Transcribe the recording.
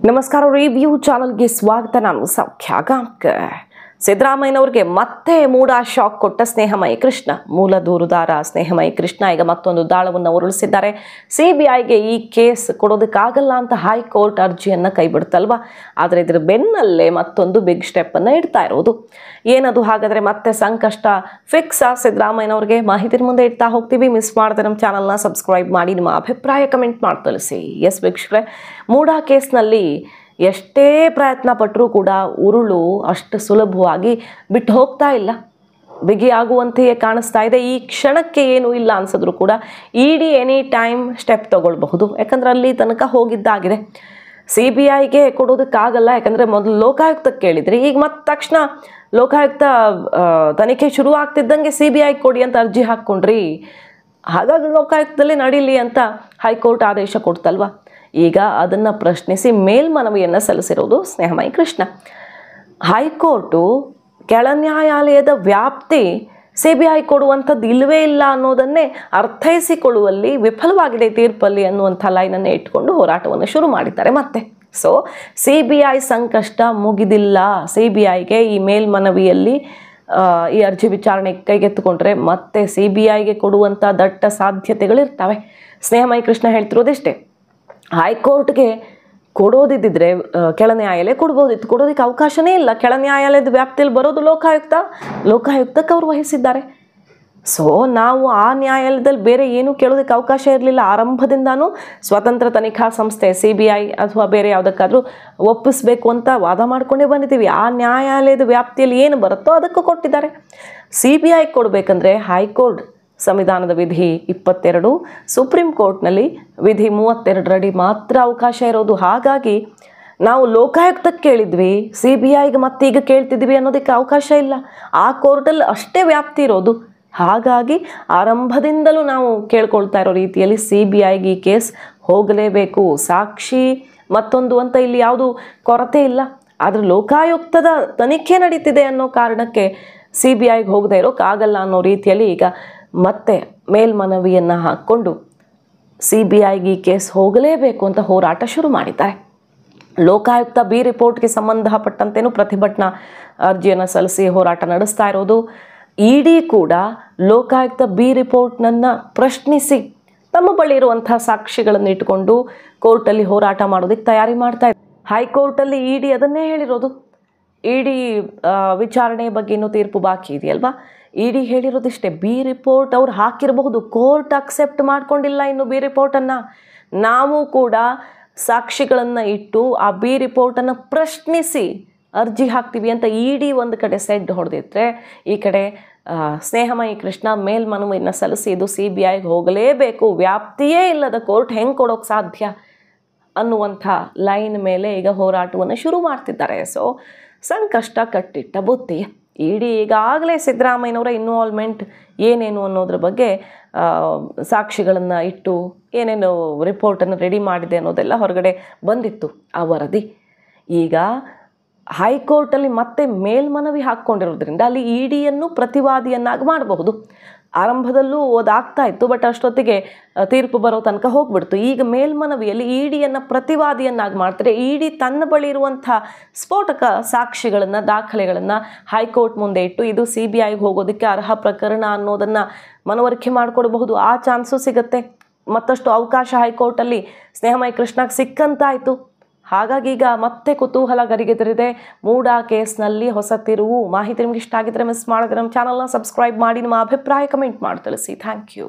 ನಮಸ್ಕಾರ ರಿವ್ಯೂ ಚಾನಲ್ಗೆ ಸ್ವಾಗತ. ನಾನು ಸೌಖ್ಯ ಗಾಂವ್ಕರ್. ಸಿದ್ದರಾಮಯ್ಯನವರಿಗೆ ಮತ್ತೆ ಮೂಡ ಶಾಕ್ ಕೊಟ್ಟ ಸ್ನೇಹಮಯಿ ಕೃಷ್ಣ. ಮೂಲ ದೂರುದಾರ ಸ್ನೇಹಮಯಿ ಕೃಷ್ಣ ಈಗ ಮತ್ತೊಂದು ದಾಳವನ್ನು ಉರುಳಿಸಿದ್ದಾರೆ. ಸಿಬಿಐಗೆ ಈ ಕೇಸ್ ಕೊಡೋದಕ್ಕಾಗಲ್ಲ ಅಂತ ಹೈಕೋರ್ಟ್ ಅರ್ಜಿಯನ್ನು ಕೈಬಿಡ್ತಲ್ವಾ. ಆದರೆ ಇದರ ಬೆನ್ನಲ್ಲೇ ಮತ್ತೊಂದು ಬಿಗ್ ಸ್ಟೆಪ್ ಅನ್ನು ಇಡ್ತಾ ಇರೋದು ಏನದು? ಹಾಗಾದರೆ ಮತ್ತೆ ಸಂಕಷ್ಟ ಫಿಕ್ಸ್ ಸಿದ್ದರಾಮಯ್ಯನವ್ರಿಗೆ? ಮಾಹಿತಿ ಮುಂದೆ ಇಡ್ತಾ ಹೋಗ್ತೀವಿ. ಮಿಸ್ ಮಾಡದೆ ನಮ್ಮ ಚಾನಲ್ನ ಸಬ್ಸ್ಕ್ರೈಬ್ ಮಾಡಿ ನಿಮ್ಮ ಅಭಿಪ್ರಾಯ ಕಮೆಂಟ್ ಮಾಡಿ ತಿಳಿಸಿ. ಎಸ್ ವೀಕ್ಷಕರೇ, ಮೂಡ ಕೇಸ್ನಲ್ಲಿ ಎಷ್ಟೇ ಪ್ರಯತ್ನ ಪಟ್ಟರೂ ಕೂಡ ಉರುಳು ಅಷ್ಟು ಸುಲಭವಾಗಿ ಬಿಟ್ಟು ಹೋಗ್ತಾ ಇಲ್ಲ, ಬಿಗಿಯಾಗುವಂತೆಯೇ ಕಾಣಿಸ್ತಾ ಇದೆ. ಈ ಕ್ಷಣಕ್ಕೆ ಏನೂ ಇಲ್ಲ ಅನ್ಸಿದ್ರು ಕೂಡ ಇಡಿ ಎನಿ ಟೈಮ್ ಸ್ಟೆಪ್ ತಗೊಳ್ಬಹುದು. ಯಾಕಂದ್ರೆ ಅಲ್ಲಿ ತನಕ ಹೋಗಿದ್ದಾಗಿದೆ. ಸಿ ಬಿ ಐಗೆ ಕೊಡೋದಕ್ಕಾಗಲ್ಲ, ಯಾಕಂದರೆ ಮೊದಲು ಲೋಕಾಯುಕ್ತಕ್ಕೆ ಕೇಳಿದ್ರಿ, ಈಗ ಮತ್ತೆ ತಕ್ಷಣ ಲೋಕಾಯುಕ್ತ ತನಿಖೆ ಶುರು ಆಗ್ತಿದ್ದಂಗೆ ಸಿ ಬಿ ಐ ಕೊಡಿ ಅಂತ ಅರ್ಜಿ ಹಾಕ್ಕೊಂಡ್ರಿ. ಹಾಗಾಗಿ ಲೋಕಾಯುಕ್ತದಲ್ಲಿ ನಡೀಲಿ ಅಂತ ಹೈಕೋರ್ಟ್ ಆದೇಶ ಕೊಡ್ತಲ್ವ. ಈಗ ಅದನ್ನು ಪ್ರಶ್ನಿಸಿ ಮೇಲ್ಮನವಿಯನ್ನು ಸಲ್ಲಿಸಿರೋದು ಸ್ನೇಹಮಯಿ ಕೃಷ್ಣ. ಹೈಕೋರ್ಟು ಕೆಳ ನ್ಯಾಯಾಲಯದ ವ್ಯಾಪ್ತಿ ಸಿ ಬಿ ಐ ಕೊಡುವಂಥದ್ದು ಇಲ್ಲವೇ ಇಲ್ಲ ಅನ್ನೋದನ್ನೇ ಅರ್ಥೈಸಿಕೊಳ್ಳುವಲ್ಲಿ ವಿಫಲವಾಗಿದೆ ತೀರ್ಪಲ್ಲಿ ಅನ್ನುವಂಥ ಲೈನನ್ನು ಇಟ್ಕೊಂಡು ಹೋರಾಟವನ್ನು ಶುರು ಮಾಡಿದ್ದಾರೆ ಮತ್ತೆ. ಸೊ ಸಿ ಬಿ ಐ ಸಂಕಷ್ಟ ಮುಗಿದಿಲ್ಲ. ಸಿ ಬಿ ಐಗೆ ಈ ಮೇಲ್ಮನವಿಯಲ್ಲಿ ಈ ಅರ್ಜಿ ವಿಚಾರಣೆ ಕೈಗೆತ್ತಿಕೊಂಡ್ರೆ ಮತ್ತೆ ಸಿ ಬಿ ಐಗೆ ಕೊಡುವಂಥ ದಟ್ಟ ಸಾಧ್ಯತೆಗಳಿರ್ತವೆ. ಸ್ನೇಹಮಯಿ ಕೃಷ್ಣ ಹೇಳ್ತಿರೋದಿಷ್ಟೇ, ಹೈಕೋರ್ಟ್ಗೆ ಕೊಡೋದಿದ್ದರೆ ಕೆಳ ನ್ಯಾಯಾಲಯ ಕೊಡ್ಬೋದಿತ್ತು, ಕೊಡೋದಕ್ಕೆ ಅವಕಾಶನೇ ಇಲ್ಲ. ಕೆಳ ನ್ಯಾಯಾಲಯದ ವ್ಯಾಪ್ತಿಯಲ್ಲಿ ಬರೋದು ಲೋಕಾಯುಕ್ತಕ್ಕೆ ಅವರು ವಹಿಸಿದ್ದಾರೆ. ಸೊ ನಾವು ಆ ನ್ಯಾಯಾಲಯದಲ್ಲಿ ಬೇರೆ ಏನೂ ಕೇಳೋದಕ್ಕೆ ಅವಕಾಶ ಇರಲಿಲ್ಲ. ಆರಂಭದಿಂದಾನು ಸ್ವತಂತ್ರ ತನಿಖಾ ಸಂಸ್ಥೆ ಸಿ ಬಿ ಐ ಅಥವಾ ಬೇರೆ ಯಾವುದಕ್ಕಾದರೂ ಒಪ್ಪಿಸಬೇಕು ಅಂತ ವಾದ ಮಾಡಿಕೊಂಡೇ ಬಂದಿದ್ದೀವಿ. ಆ ನ್ಯಾಯಾಲಯದ ವ್ಯಾಪ್ತಿಯಲ್ಲಿ ಏನು ಬರುತ್ತೋ ಅದಕ್ಕೂ ಕೊಟ್ಟಿದ್ದಾರೆ. ಸಿ ಬಿ ಐ ಕೊಡಬೇಕಂದ್ರೆ ಹೈಕೋರ್ಟ್ ಸಂವಿಧಾನದ ವಿಧಿ 22, ಸುಪ್ರೀಂ ಕೋರ್ಟ್ನಲ್ಲಿ ವಿಧಿ 32ರಡಿ ಮಾತ್ರ ಅವಕಾಶ ಇರೋದು. ಹಾಗಾಗಿ ನಾವು ಲೋಕಾಯುಕ್ತಕ್ಕೆ ಕೇಳಿದ್ವಿ, ಸಿ ಬಿ ಐಗೆ ಮತ್ತೆ ಈಗ ಕೇಳ್ತಿದ್ವಿ ಅನ್ನೋದಕ್ಕೆ ಅವಕಾಶ ಇಲ್ಲ. ಆ ಕೋರ್ಟಲ್ಲಿ ಅಷ್ಟೇ ವ್ಯಾಪ್ತಿ ಇರೋದು. ಹಾಗಾಗಿ ಆರಂಭದಿಂದಲೂ ನಾವು ಕೇಳ್ಕೊಳ್ತಾ ಇರೋ ರೀತಿಯಲ್ಲಿ ಸಿ ಬಿ ಐಗೆ ಈ ಕೇಸ್ ಹೋಗಲೇಬೇಕು. ಸಾಕ್ಷಿ ಮತ್ತೊಂದು ಅಂತ ಇಲ್ಲಿ ಯಾವುದು ಕೊರತೆ ಇಲ್ಲ. ಆದರೆ ಲೋಕಾಯುಕ್ತದ ತನಿಖೆ ನಡೀತಿದೆ ಅನ್ನೋ ಕಾರಣಕ್ಕೆ ಸಿ ಬಿ ಐಗೆ ಹೋಗದೆ ಇರೋಕ್ಕಾಗಲ್ಲ ಅನ್ನೋ ರೀತಿಯಲ್ಲಿ ಈಗ ಮತ್ತೆ ಮೇಲ್ಮನವಿಯನ್ನು ಹಾಕ್ಕೊಂಡು ಸಿ ಬಿ ಐಗೆ ಈ ಕೇಸ್ ಹೋಗಲೇಬೇಕು ಅಂತ ಹೋರಾಟ ಶುರು ಮಾಡಿದ್ದಾರೆ. ಲೋಕಾಯುಕ್ತ ಬಿ ರಿಪೋರ್ಟ್ಗೆ ಸಂಬಂಧಪಟ್ಟಂತೆಯೂ ಪ್ರತಿಭಟನಾ ಅರ್ಜಿಯನ್ನು ಸಲ್ಲಿಸಿ ಹೋರಾಟ ನಡೆಸ್ತಾ ಇರೋದು. ಇಡಿ ಕೂಡ ಲೋಕಾಯುಕ್ತ ಬಿ ರಿಪೋರ್ಟ್ನನ್ನು ಪ್ರಶ್ನಿಸಿ ತಮ್ಮ ಬಳಿ ಇರುವಂಥ ಸಾಕ್ಷಿಗಳನ್ನು ಇಟ್ಕೊಂಡು ಕೋರ್ಟಲ್ಲಿ ಹೋರಾಟ ಮಾಡೋದಕ್ಕೆ ತಯಾರಿ ಮಾಡ್ತಾ ಇದೆ. ಹೈಕೋರ್ಟಲ್ಲಿ ಇಡಿ ಅದನ್ನೇ ಹೇಳಿರೋದು. ಇಡಿ ವಿಚಾರಣೆ ಬಗ್ಗೆ ಇನ್ನೂ ತೀರ್ಪು ಬಾಕಿ ಇದೆಯಲ್ವಾ. ಇಡಿ ಹೇಳಿರೋದಿಷ್ಟೇ, ಬಿ ರಿಪೋರ್ಟ್ ಅವ್ರು ಹಾಕಿರಬಹುದು, ಕೋರ್ಟ್ ಅಕ್ಸೆಪ್ಟ್ ಮಾಡ್ಕೊಂಡಿಲ್ಲ ಇನ್ನು ಬಿ ರಿಪೋರ್ಟನ್ನು. ನಾವು ಕೂಡ ಸಾಕ್ಷಿಗಳನ್ನು ಇಟ್ಟು ಆ ಬಿ ರಿಪೋರ್ಟನ್ನು ಪ್ರಶ್ನಿಸಿ ಅರ್ಜಿ ಹಾಕ್ತೀವಿ ಅಂತ ಇಡಿ ಒಂದು ಕಡೆ ಸೆಡ್ ಹೊಡೆದಿದ್ರೆ, ಈ ಕಡೆ ಸ್ನೇಹಮಯಿ ಕೃಷ್ಣ ಮೇಲ್ಮನವಿಯನ್ನು ಸಲ್ಲಿಸಿ ಇದು ಸಿ ಬಿ ಐಗೆ ಹೋಗಲೇಬೇಕು, ವ್ಯಾಪ್ತಿಯೇ ಇಲ್ಲದ ಕೋರ್ಟ್ ಹೆಂಗೆ ಕೊಡೋಕ್ಕೆ ಸಾಧ್ಯ ಅನ್ನುವಂಥ ಲೈನ್ ಮೇಲೆ ಈಗ ಹೋರಾಟವನ್ನು ಶುರು ಮಾಡ್ತಿದ್ದಾರೆ. ಸೊ ಸಂಕಷ್ಟ ಕಟ್ಟಿಟ್ಟ ಬುತ್ತಿ. ಇಡಿ ಈಗಾಗಲೇ ಸಿದ್ದರಾಮಯ್ಯನವರ ಇನ್ವಾಲ್ವ್ಮೆಂಟ್ ಏನೇನು ಅನ್ನೋದ್ರ ಬಗ್ಗೆ ಸಾಕ್ಷಿಗಳನ್ನು ಇಟ್ಟು ಏನೇನು ರಿಪೋರ್ಟನ್ನು ರೆಡಿ ಮಾಡಿದೆ ಅನ್ನೋದೆಲ್ಲ ಹೊರಗಡೆ ಬಂದಿತ್ತು ಆ ವರದಿ. ಈಗ ಹೈಕೋರ್ಟಲ್ಲಿ ಮತ್ತೆ ಮೇಲ್ಮನವಿ ಹಾಕ್ಕೊಂಡಿರೋದ್ರಿಂದ ಅಲ್ಲಿ ಇಡಿಯನ್ನು ಪ್ರತಿವಾದಿಯನ್ನಾಗಿ ಮಾಡಬಹುದು. ಆರಂಭದಲ್ಲೂ ಓದಾಗ್ತಾ ಇತ್ತು, ಬಟ್ ಅಷ್ಟೊತ್ತಿಗೆ ತೀರ್ಪು ಬರೋ ತನಕ ಹೋಗ್ಬಿಡ್ತು. ಈಗ ಮೇಲ್ಮನವಿಯಲ್ಲಿ ಇಡಿಯನ್ನು ಪ್ರತಿವಾದಿಯನ್ನಾಗಿ ಮಾಡ್ತಾರೆ. ಇಡಿ ತನ್ನ ಬಳಿ ಇರುವಂಥ ಸ್ಫೋಟಕ ಸಾಕ್ಷಿಗಳನ್ನು, ದಾಖಲೆಗಳನ್ನು ಹೈಕೋರ್ಟ್ ಮುಂದೆ ಇಟ್ಟು ಇದು ಸಿ ಬಿ ಐಗೆ ಹೋಗೋದಕ್ಕೆ ಅರ್ಹ ಪ್ರಕರಣ ಅನ್ನೋದನ್ನು ಮನವರಿಕೆ ಮಾಡಿಕೊಡಬಹುದು. ಆ ಚಾನ್ಸು ಸಿಗುತ್ತೆ. ಮತ್ತಷ್ಟು ಅವಕಾಶ ಹೈಕೋರ್ಟಲ್ಲಿ ಸ್ನೇಹಮಯಿ ಕೃಷ್ಣಗೆ ಸಿಕ್ಕಂತಾಯಿತು. ಹಾಗಾಗಿ ಈಗ ಮತ್ತೆ ಕುತೂಹಲ ಗರಿಗೆದರಿದೆ ಮೂಡ ಕೇಸ್ನಲ್ಲಿ ಹೊಸ ತಿರುವು. ಮಾಹಿತಿ ನಿಮ್ಗೆ ಇಷ್ಟ ಆಗಿದ್ರೆ ಮಿಸ್ ಮಾಡಿದ್ರೆ ನಮ್ಮ ಚಾನಲ್ನ ಸಬ್ಸ್ಕ್ರೈಬ್ ಮಾಡಿ ನಿಮ್ಮ ಅಭಿಪ್ರಾಯ ಕಮೆಂಟ್ ಮಾಡಿ ತಿಳಿಸಿ. Thank you.